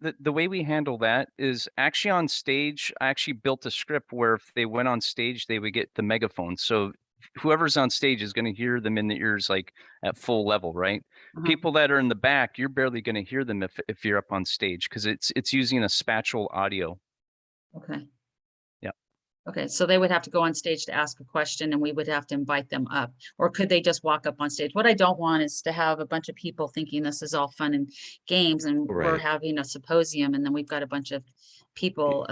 the way we handle that is actually on stage. I actually built a script where if they went on stage, they would get the megaphone. So whoever's on stage is going to hear them in the ears, like at full level, right? Uh-huh. People that are in the back, you're barely going to hear them if you're up on stage because it's using a spatial audio. Okay. Yeah. Okay, so they would have to go on stage to ask a question and we would have to invite them up, or could they just walk up on stage? What I don't want is to have a bunch of people thinking this is all fun and games and we're Right. having a symposium and then we've got a bunch of people,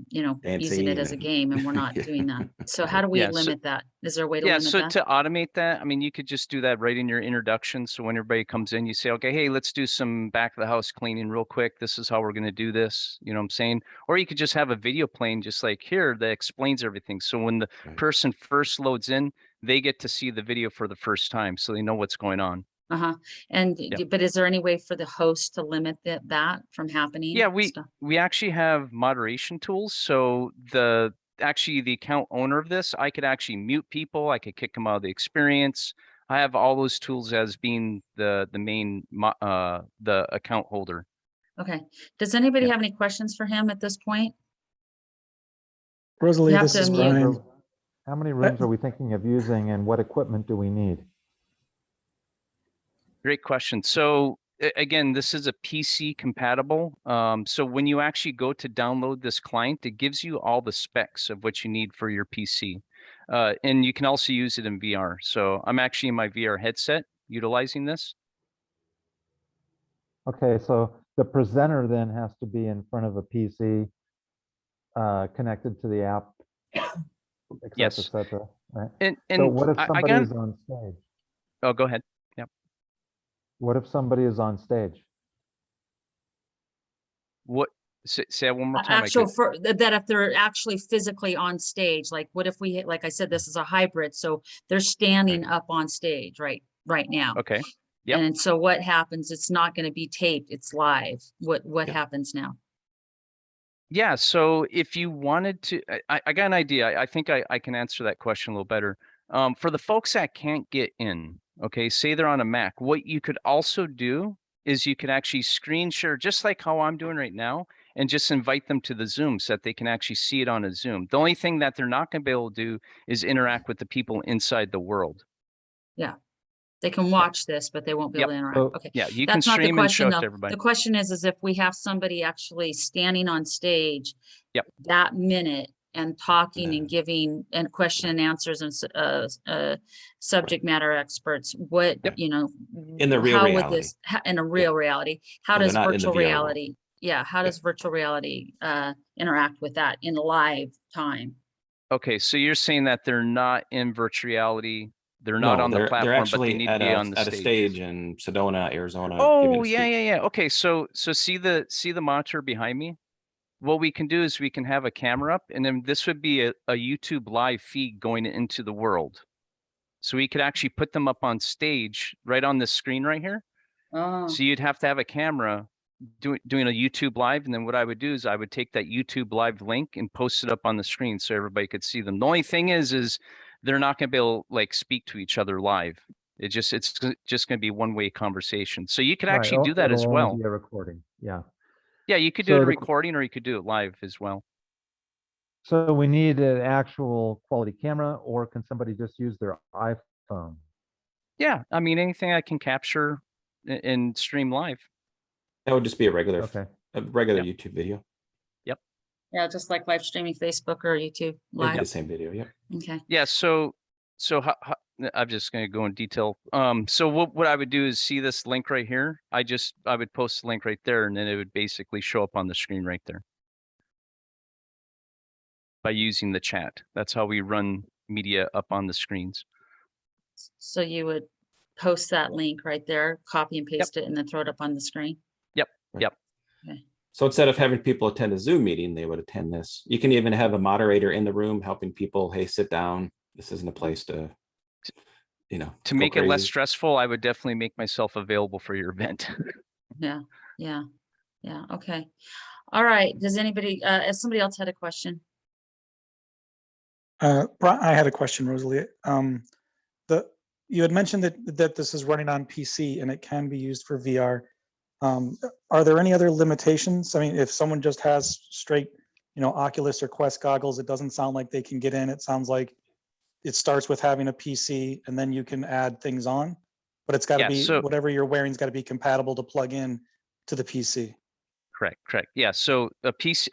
you know, using it Dancing as a and game and we're not Yeah. doing that. So how do we Yeah. So limit that? Is there a way to yeah, limit so that? to automate that, I mean, you could just do that right in your introduction. So when everybody comes in, you say, okay, hey, let's do some back of the house cleaning real quick. This is how we're going to do this. You know what I'm saying? Or you could just have a video playing just like here that explains everything. So when the Right. person first loads in, they get to see the video for the first time. So they know what's going on. Uh-huh. And, Yep. but is there any way for the host to limit that from happening? Yeah, and stuff? we actually have moderation tools. So the account owner of this, I could actually mute people. I could kick them out of the experience. I have all those tools as being the main the account holder. Okay. Does anybody Yeah. have any questions for him at this point? Rosalie, You have this to is unmute. Brian. How many rooms are we thinking of using and what equipment do we need? Great question. So again, this is a PC compatible. So when you actually go to download this client, it gives you all the specs of what you need for your PC. And you can also use it in VR. So I'm actually in my VR headset utilizing this. Okay, so the presenter then has to be in front of a PC, connected to the app, et cetera, Yes. et cetera, right? And So what if I somebody got, is on stage? oh, go ahead. Yep. What if somebody is on stage? What, say that one more time. Actual for that if they're actually physically on stage, like what if we, like I said, this is a hybrid, so they're standing up on stage right now. Okay. Yep. And so what happens? It's not going to be taped, it's live. What happens now? Yeah. So if you wanted to, I got an idea. I think I can answer that question a little better. For the folks that can't get in, okay, say they're on a Mac, what you could also do is you could actually screen share just like how I'm doing right now and just invite them to the Zoom so that they can actually see it on a Zoom. The only thing that they're not going to be able to do is interact with the people inside the world. Yeah. They can watch this, but they won't be able to interact. So- Okay. Yeah, you can That's not the stream and show question it though. to everybody. The question is if we have somebody actually standing on stage Yep. that minute and talking and giving and question and answers and subject matter experts, what, Yep. you know, In the real how reality. would this in a real reality, how So does they're not in the virtual VR world. reality, how does virtual reality interact with that in live time? Okay, so you're saying that they're not in virtual reality. They're not No, on the they're platform, but they actually need to at be on the a stage in Sedona, Arizona. giving Oh, a yeah, speech. yeah, yeah. Okay, so see the monitor behind me? What we can do is we can have a camera up, and then this would be a YouTube live feed going into the world. So we could actually put them up on stage right on this screen right here. Oh, So you'd have to have a camera doing a YouTube live, and then what I would do is I would take that YouTube live link and post it up on the screen so everybody could see them. The only thing is they're not going to be able to like speak to each other live. It's just going to be one-way conversation. So you could actually Right, do that as it'll only well. be a recording, yeah. Yeah, you could do So it a the- recording or you could do it live as well. So we need an actual quality camera, or can somebody just use their iPhone? Yeah, I mean anything I can capture and stream live. That would just be a regular, Okay. YouTube video. yeah, just like live streaming Facebook or YouTube It'd be live. the same video. Yep. Okay. Yeah, so how, I'm just going to go in detail. So what I would do is see this link right here. I would post the link right there, and then it would basically show up on the screen right there by using the chat. That's how we run media up on the screens. So you would post that link right there, copy and paste it, and then throw it up on the screen? Yep. Right. Yep. Okay. So instead of having people attend a Zoom meeting, they would attend this. You can even have a moderator in the room helping people, hey, sit down. This isn't a place to, To make it less stressful, I would definitely make myself available for your event. Yeah, yeah, yeah, okay. All right, does anybody, if somebody else had a question? I had a question, Rosalie. You had mentioned that this is running on PC and it can be used for VR. Are there any other limitations? I mean, if someone just has straight, Oculus or Quest goggles, it doesn't sound like they can get in. It sounds like it starts with having a PC and then you can add things on, but it's got to Yeah, be, so whatever you're wearing's got to be compatible to plug in to the PC. correct. Yeah, so a PC,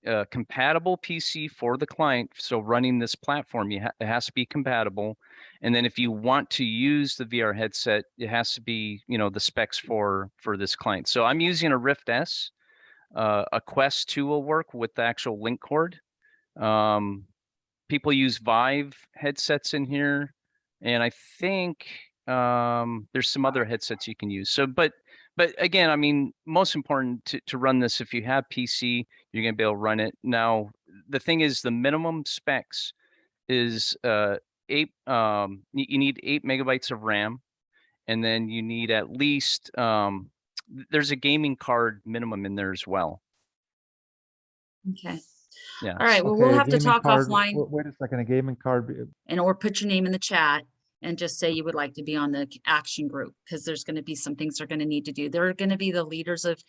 a compatible PC for the client. So running this platform, it has to be compatible. And then if you want to use the VR headset, it has to be, the specs for this client. So I'm using a Rift S. A Quest 2 will work with the actual link cord. People use Vive headsets in here, and I think there's some other headsets you can use. So, but again, I mean, most important to run this, if you have PC, you're gonna be able to run it. Now, the thing is, the minimum specs is eight. You need 8 megabytes of RAM, and then you need at least there's a gaming card minimum in there as well. Okay. Yeah. All right. Well, Okay, we'll a have to gaming talk card- offline, Wait a second, a gaming card, or put your name in the chat and just say you would like to be on the action group, because there's going to be some things they're going to need to do. They're going to be the leaders of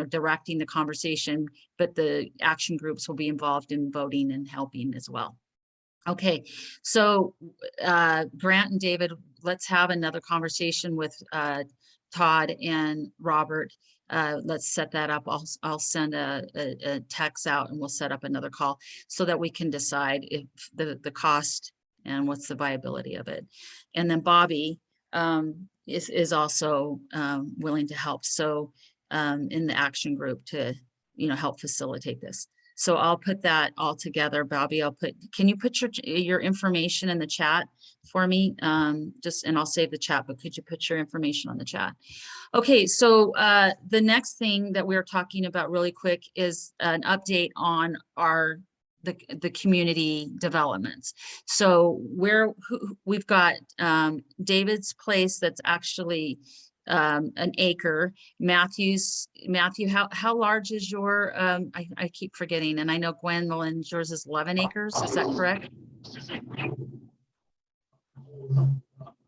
directing the conversation, but the action groups will be involved in voting and helping as well. Okay, so Grant and David, let's have another conversation with Todd and Robert. Let's set that up. I'll send a text out and we'll set up another call so that we can decide if the cost and what's the viability of it. And then Bobby is also willing to help. So in the action group to help facilitate this. So I'll put that all together. Bobby, can you put your information in the chat for me? And I'll save the chat, but could you put your information on the chat? Okay, so the next thing that we're talking about really quick is an update on the community developments. So we've got David's place that's actually an acre. Matthew, how large is your, I keep forgetting, and I know Gwendolyn, yours is 11 acres, is that correct?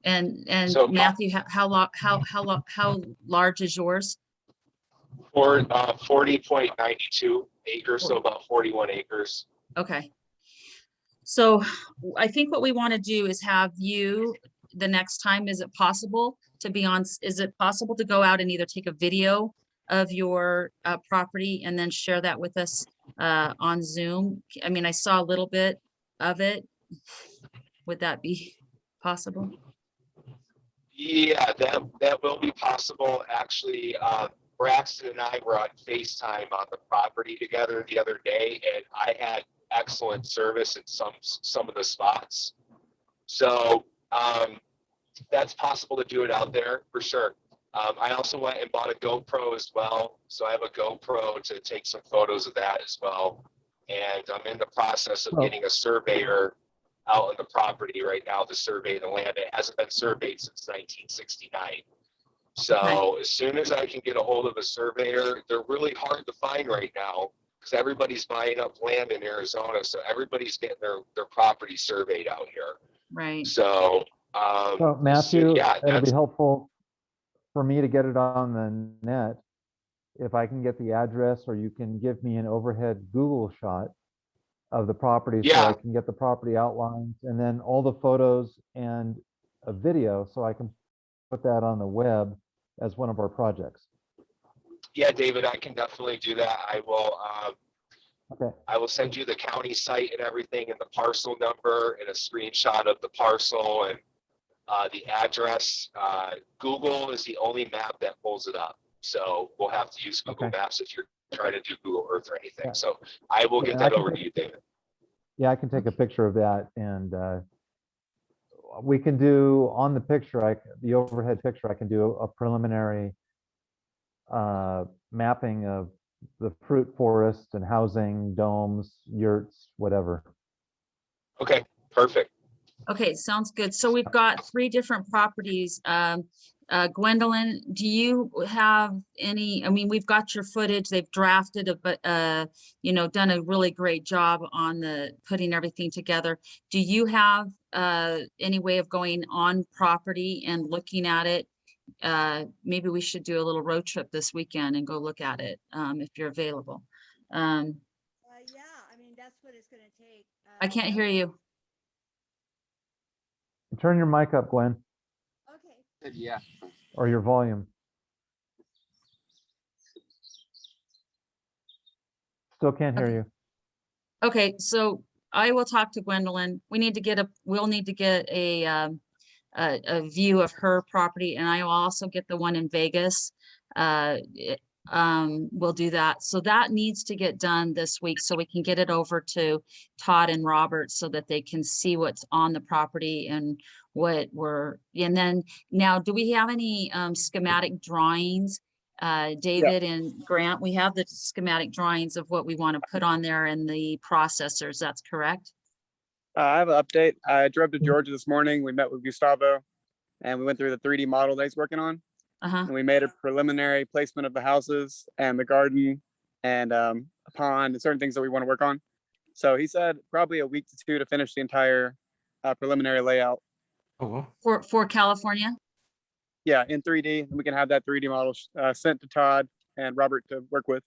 And So Matthew, how large is yours? For 40.92 acres, so about 41 acres. Okay. So I think what we want to do is have you the next time. Is it possible to be on? Is it possible to go out and either take a video of your property and then share that with us on Zoom? I mean, I saw a little bit of it. Would that be possible? Yeah, that will be possible. Actually, Braxton and I were on FaceTime on the property together the other day, and I had excellent service in some of the spots. So that's possible to do it out there for sure. I also went and bought a GoPro as well. So I have a GoPro to take some photos of that as well. And I'm in the process of getting a surveyor out on the property right now to survey the land. It hasn't been surveyed since 1969. So as soon as I can get a hold of a surveyor, they're really hard to find right now because everybody's buying up land in Arizona. So everybody's getting their property surveyed out here. Right. So, so Matthew, yeah, it'll be helpful for me to get it on the net. If I can get the address, or you can give me an overhead Google shot of the property, so I can get the property outlines and then all the photos and a video, so I can put that on the web as one of our projects. Yeah, David, I can definitely do that. I will. Okay. I will send you the county site and everything, and the parcel number, and a screenshot of the parcel and the address. Google is the only map that pulls it up, so we'll have to use Google Maps if you're trying to do Google Earth or anything. Yeah. So I will get that over to you, David. Yeah, I can take a picture of that, and we can do on the picture, the overhead picture, I can do a preliminary mapping of the fruit forest and housing, domes, yurts, whatever. Okay, perfect. Okay, sounds good. So we've got 3 different properties. Gwendolyn, do you have any, I mean, we've got your footage, they've drafted, but done a really great job on putting everything together. Do you have any way of going on property and looking at it maybe we should do a little road trip this weekend and go look at it, if you're available. Yeah, I mean, that's what it's gonna take. I can't hear you. Turn your mic up, Gwen, Okay. Yeah. or your volume. Still can't hear Okay. you. Okay, so I will talk to Gwendolyn. We'll need to get a view of her property, and I will also get the one in Vegas. We'll do that. So that needs to get done this week so we can get it over to Todd and Robert so that they can see what's on the property and and then now, do we have any schematic drawings? David and Grant, we have the schematic drawings of what we want to put on there and the processors. That's correct? I have an update. I drove to Georgia this morning. We met with Gustavo and we went through the 3D model that he's working on. Uh-huh. And we made a preliminary placement of the houses and the garden and a pond and certain things that we want to work on. So he said probably a week to 2 to finish the entire preliminary layout. Oh, well. For California? Yeah, in 3D. And we can have that 3D model sent to Todd and Robert to work with.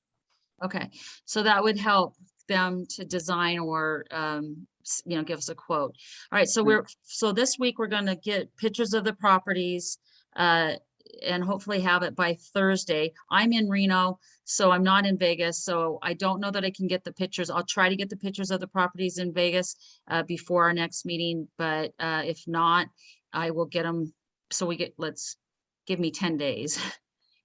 Okay, so that would help them to design or, give us a quote. All right, so this week we're gonna get pictures of the properties, and hopefully have it by Thursday. I'm in Reno, so I'm not in Vegas, so I don't know that I can get the pictures. I'll try to get the pictures of the properties in Vegas, before our next meeting, but, if not, I will get them. So give me 10 days,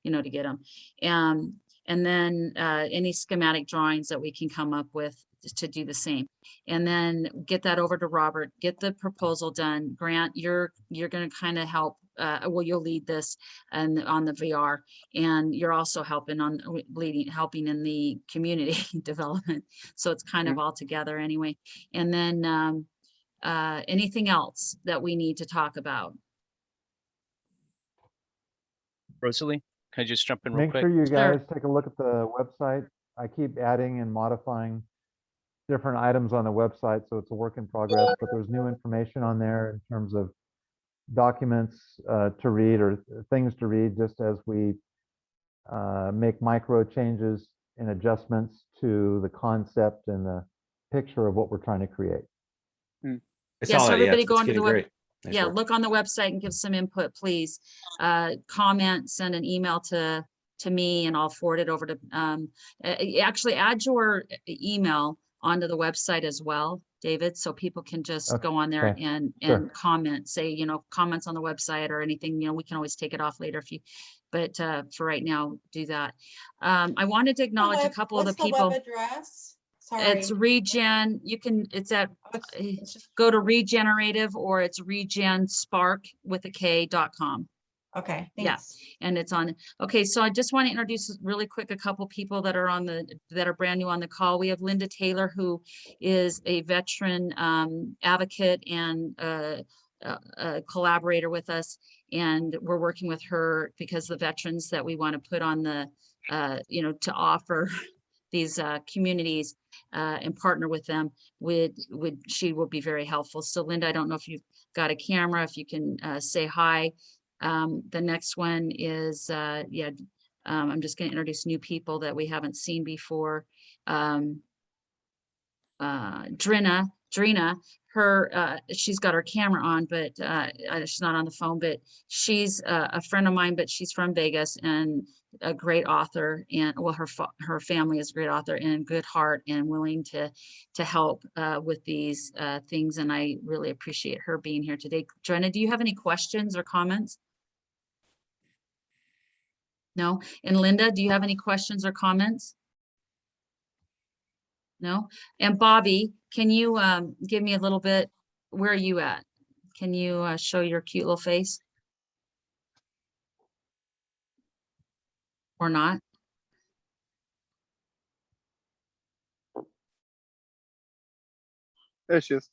to get them. And then any schematic drawings that we can come up with to do the same. And then get that over to Robert, get the proposal done. Grant, you're going to kind of help, you'll lead this and on the VR, and you're also helping in the community development. So it's kind of all together anyway. And then anything else that we need to talk about? Rosalie, can I just jump in real Make quick? sure you Sure. guys take a look at the website. I keep adding and modifying different items on the website, so it's a work in progress, but there's new information on there in terms of documents to read or things to read, just as we make micro changes and adjustments to the concept and the picture of what we're trying to create. It's Yes, all, everybody it's go onto the getting web. great. Nice Yeah, work. look on the website and give some input, please. Comment, send an email to me and I'll forward it over to, actually add your email onto the website as well, David, so people can just go on there Okay, and sure. comment, say, comments on the website or anything, we can always take it off later but for right now, do that. I wanted to acknowledge a couple of the people. What's the web address? Sorry. It's regen, it's at, It's just- go to regenerative, or it's regenspark.com. Okay, Yeah. thanks. And it's on. Okay, so I just want to introduce really quick a couple people that are that are brand new on the call. We have Linda Taylor, who is a veteran advocate and a collaborator with us, and we're working with her because the veterans that we want to put on the to offer these communities and partner with them she will be very helpful. So Linda, I don't know if you've got a camera, if you can say hi. The next one is I'm just going to introduce new people that we haven't seen before. Drina, she's got her camera on, but she's not on the phone, but she's a friend of mine, but she's from Vegas and a great author, and well, her family is a great author and good heart and willing to help with these things. And I really appreciate her being here today. Drina, do you have any questions or comments? No? And Linda, do you have any questions or comments? No? And Bobby, can you give me a little bit, where are you at? Can you show your cute little face? Or not? There she is.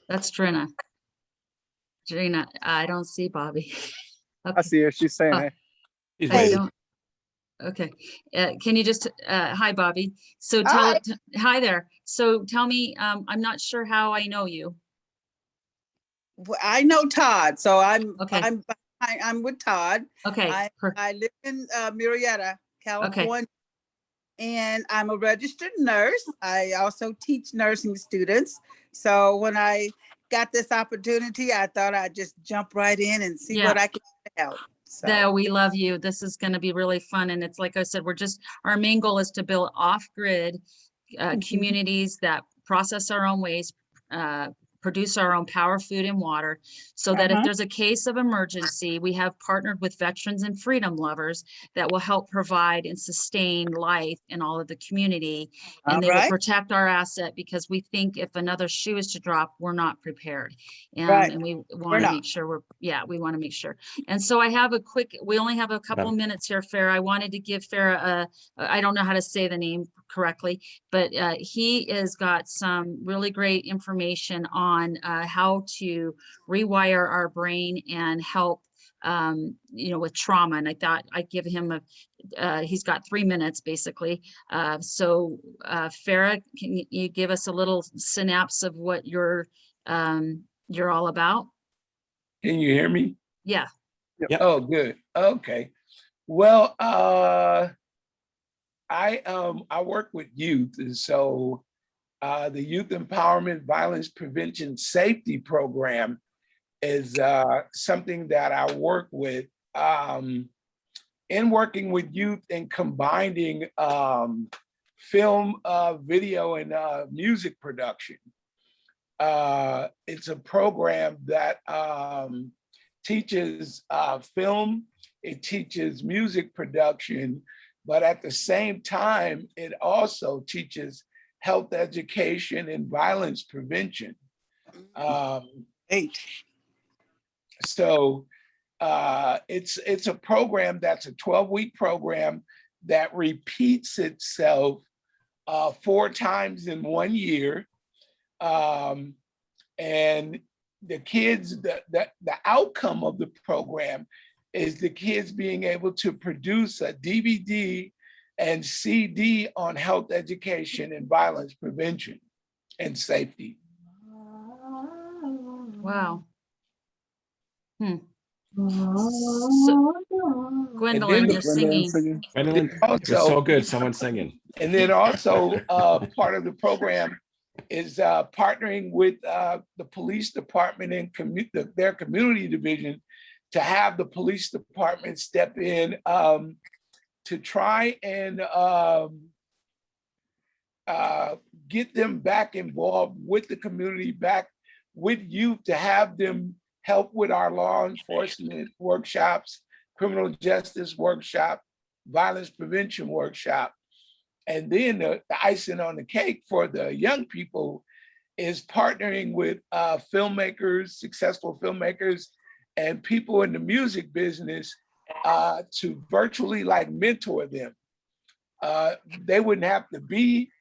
That's Drina. Drina, I don't see Bobby. I Okay. see her. She's saying, Oh. hey. He's I waiting. don't. Okay, can you just, hi, Bobby. So hi there. So tell me, I'm not sure how I know you. I know Todd, so I'm Okay. I'm Hi, I'm with Todd. Okay, I live in Murrieta, California. And I'm a registered nurse. I also teach nursing students. So when I got this opportunity, I thought I'd just jump right in and see what I can do to help. So we love you. This is going to be really fun. And it's like I said, our main goal is to build off-grid communities that process our own waste, produce our own power, food, and water, so that if there's a case of emergency, we have partnered with veterans and freedom lovers that will help provide and sustain life in all of the community. And they will protect our asset, because we think if another shoe is to drop, we're not prepared. And we want to make sure we want to make sure. And so I have we only have a couple minutes here, Farah. I wanted to give Farah I don't know how to say the name correctly, but he has got some really great information on how to rewire our brain and help with trauma. And I thought I'd give him he's got 3 minutes basically. So Farah, can you give us a little synapse of what you're all about? Can you hear me? Yeah. Yep. Oh, good. Okay. Well, I work with youth, and so the Youth Empowerment Violence Prevention Safety Program is something that I work with. In working with youth and combining film, video, and music production. It's a program that teaches film, it teaches music production, but at the same time, it also teaches health education and violence prevention. So it's a program that's a 12-week program that repeats itself 4 times in 1 year. And the kids, the outcome of the program is the kids being able to produce a DVD and CD on health education and violence prevention and safety. Wow. So, Gwendolyn, you're singing. Gwendolyn, you're so good. Someone's singing. And then also part of the program is partnering with the police department and their community division to have the police department step in to try and get them back involved with the community, back with youth, to have them help with our law enforcement workshops, criminal justice workshop, violence prevention workshop. And then the icing on the cake for the young people is partnering with filmmakers, successful filmmakers, and people in the music business to virtually mentor them. They wouldn't have to be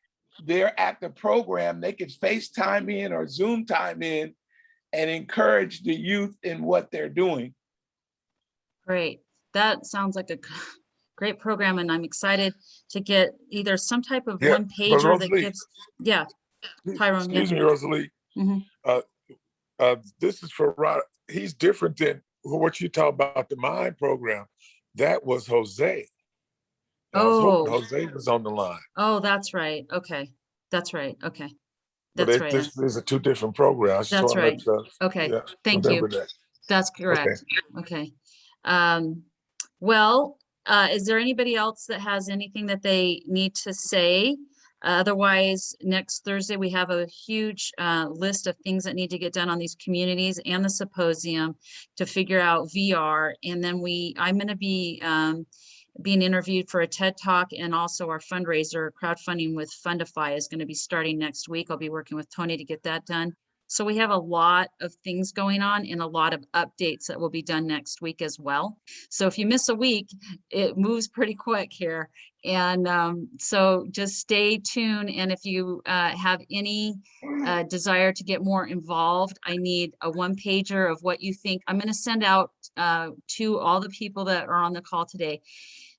there at the program. They could FaceTime in or Zoom time in and encourage the youth in what they're doing. Great. That sounds like a great program, and I'm excited to get either some type of one pager that gives. Tyrone. Excuse me, Rosalie. This is for Rod. He's different than what you talk about the Mind program. That was Jose. I was hoping Jose was on the line. Oh, that's right. Okay, that's right. Okay, that's right. These are 2 different programs. That's right. Okay, thank you. That's correct. Okay. Well, is there anybody else that has anything that they need to say? Otherwise, next Thursday, we have a huge list of things that need to get done on these communities and the symposium to figure out VR. And then I'm going to be being interviewed for a TED Talk, and also our fundraiser crowdfunding with Fundify is going to be starting next week. I'll be working with Tony to get that done. So we have a lot of things going on and a lot of updates that will be done next week as well. So if you miss a week, it moves pretty quick here. And so just stay tuned. And if you have any desire to get more involved, I need a 1-pager of what you think. I'm going to send out to all the people that are on the call today.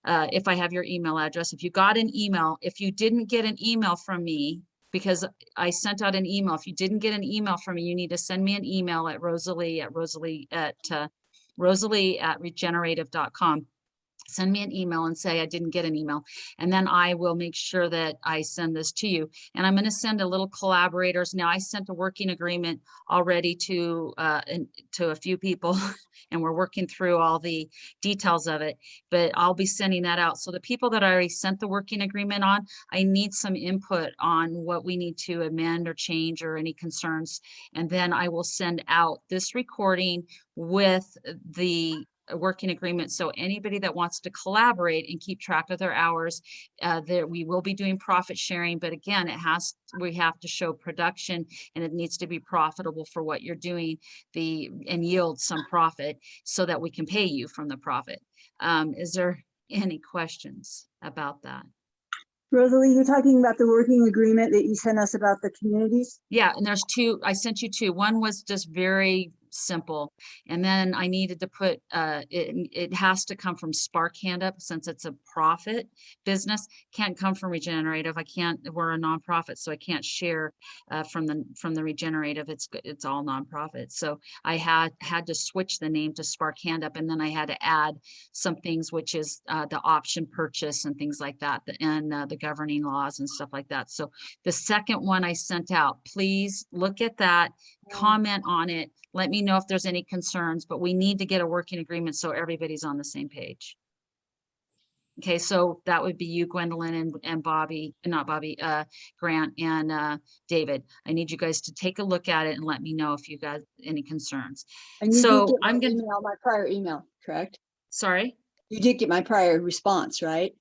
If I have your email address, if you got an email, if you didn't get an email from me, because I sent out an email. If you didn't get an email from me, you need to send me an email at Rosalie at rosalie@regenerative.com. Send me an email and say I didn't get an email, and then I will make sure that I send this to you. And I'm going to send a little collaborators. Now, I sent a working agreement already to a few people, and we're working through all the details of it, but I'll be sending that out. So the people that I already sent the working agreement on, I need some input on what we need to amend or change or any concerns. And then I will send out this recording with the working agreement. So anybody that wants to collaborate and keep track of their hours, we will be doing profit sharing, but again, we have to show production, and it needs to be profitable for what you're doing, and yield some profit so that we can pay you from the profit. Is there any questions about that? Rosalie, you're talking about the working agreement that you sent us about the communities? Yeah, and there's two, I sent you two. One was just very simple, and then I needed to put it has to come from Spark Hand Up, since it's a profit business. Can't come from Regenerative. We're a nonprofit, so I can't share from the Regenerative. It's all nonprofit. So I had to switch the name to Spark Hand Up, and then I had to add some things, which is the option purchase and things like that, and the governing laws and stuff like that. So the second one I sent out, please look at that, comment on it, let me know if there's any concerns, but we need to get a working agreement so everybody's on the same page. Okay, so that would be you, Gwendolyn, and Bobby, not Bobby, Grant and David. I need you guys to take a look at it and let me know if you got any concerns. And you So did get my prior email, correct? Sorry? You did get my prior response, right?